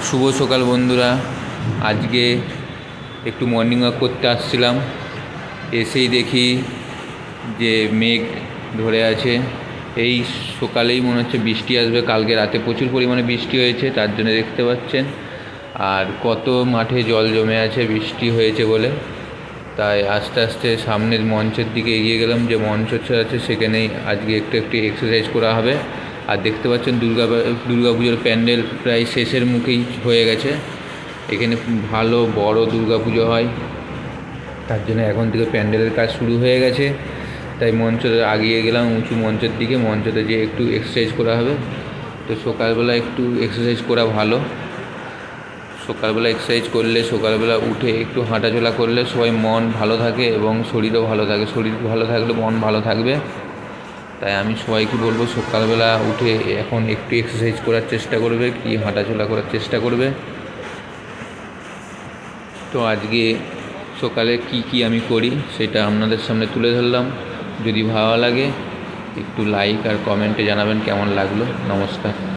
শুভ সকাল বন্ধুরা। আজকে একটু মর্নিং ওয়াক করতে আসছিলাম, এসেই দেখি যে মেঘ ধরে আছে। এই সকালেই মনে হচ্ছে বৃষ্টি আসবে। কালকে রাতে প্রচুর পরিমাণে বৃষ্টি হয়েছে, তার জন্য দেখতে পাচ্ছেন। আর কত মাঠে জল জমে আছে বৃষ্টি হয়েছে বলে। তাই আস্তে আস্তে সামনের মঞ্চের দিকে এগিয়ে গেলাম, যে মঞ্চ আছে সেখানেই আজকে একটু একটু এক্সারসাইজ করা হবে। আর দেখতে পাচ্ছেন দুর্গা পুজোর প্যান্ডেল প্রায় শেষের মুখেই হয়ে গেছে। এখানে ভালো বড় দুর্গা পুজো হয়, তার জন্য এখন থেকে প্যান্ডেলের কাজ শুরু হয়ে গেছে। তাই মঞ্চে আগিয়ে গেলাম, উঁচু মঞ্চের দিকে। মঞ্চতে যে একটু এক্সারসাইজ করা হবে। তো সকালবেলা একটু এক্সারসাইজ করা ভালো। সকালবেলা এক্সারসাইজ করলে, সকালবেলা উঠে একটু হাঁটাচলা করলে সবাই মন ভালো থাকে এবং শরীরও ভালো থাকে। শরীর ভালো থাকলে মন ভালো থাকবে। তাই আমি সবাইকে বলবো সকালবেলা উঠে এখন একটু এক্সারসাইজ করার চেষ্টা করবে, কি হাঁটাচলা করার চেষ্টা করবে। তো আজকে সকালে কি আমি করি সেটা আপনাদের সামনে তুলে ধরলাম। যদি ভালো লাগে একটু লাইক আর কমেন্টে জানাবেন কেমন লাগলো। নমস্কার।